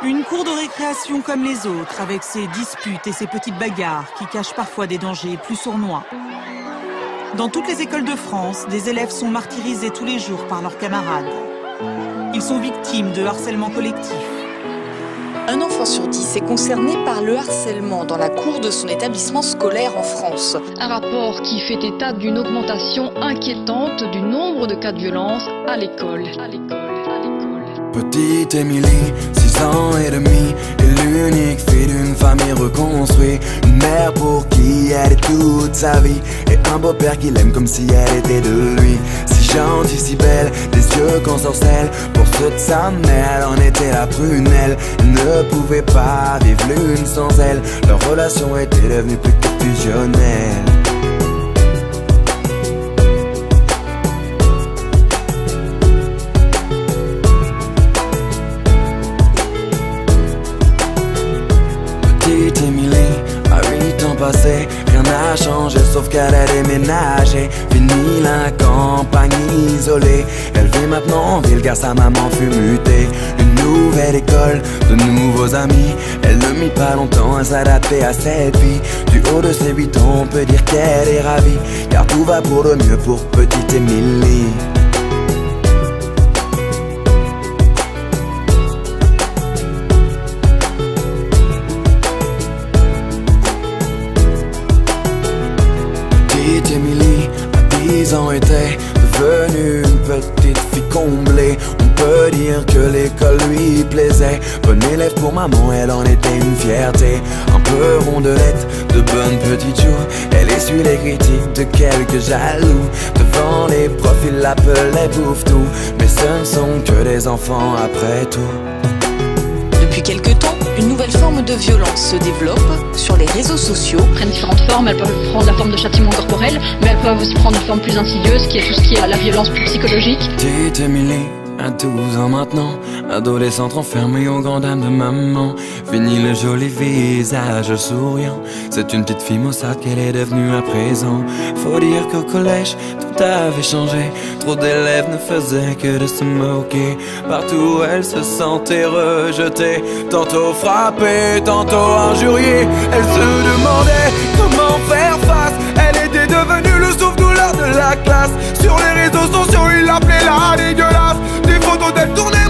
Une cour de récréation comme les autres, avec ses disputes et ses petites bagarres qui cachent parfois des dangers plus sournois. Dans toutes les écoles de France, des élèves sont martyrisés tous les jours par leurs camarades. Ils sont victimes de harcèlement collectif. Un enfant sur 10 est concerné par le harcèlement dans la cour de son établissement scolaire en France. Un rapport qui fait état d'une augmentation inquiétante du nombre de cas de violence à l'école. Petite Émilie, 6 ans et demi, est l'unique fille d'une famille reconstruite. Une mère pour qui elle est toute sa vie, et un beau-père qui l'aime comme si elle était de lui. Si gentille, si belle, des yeux qu'on sorcelle. Pour ceux de sa mère, elle en était la prunelle. Elle ne pouvait pas vivre l'une sans elle. Leur relation était devenue plus que fusionnelle. Petite Émilie, à 8 ans passés, rien n'a changé sauf qu'elle a déménagé. Fini la campagne isolée, elle vit maintenant en ville car sa maman fut mutée. Une nouvelle école, de nouveaux amis, elle ne mit pas longtemps à s'adapter à cette vie. Du haut de ses 8 ans, on peut dire qu'elle est ravie, car tout va pour le mieux pour petite Émilie. Petite Émilie, à 10 ans, était devenue une petite fille comblée. On peut dire que l'école lui plaisait. Bonne élève pour maman, elle en était une fierté. Un peu rondelette, de bonnes petites joues. Elle essuie les critiques de quelques jaloux. Devant les profs, ils l'appelaient bouffe-tout. Mais ce ne sont que des enfants après tout. Depuis quelque temps, une nouvelle forme de violence se développe sur les réseaux sociaux. Elles prennent différentes formes, elles peuvent prendre la forme de châtiment corporel, mais elles peuvent aussi prendre une forme plus insidieuse, qui est tout ce qui est la violence plus psychologique. Petite Émilie, à 12 ans maintenant, adolescente enfermée aux grandes dames de maman. Fini le joli visage souriant, c'est une petite fille maussade qu'elle est devenue à présent. Faut dire qu'au collège, tout avait changé. Trop d'élèves ne faisaient que de se moquer. Partout elle se sentait rejetée, tantôt frappée, tantôt injuriée. Elle se demandait comment faire face. Elle était devenue le souffle-douleur de la classe. Sur les réseaux sociaux, ils l'appelaient la dégueulasse. Des photos d'elle tournées,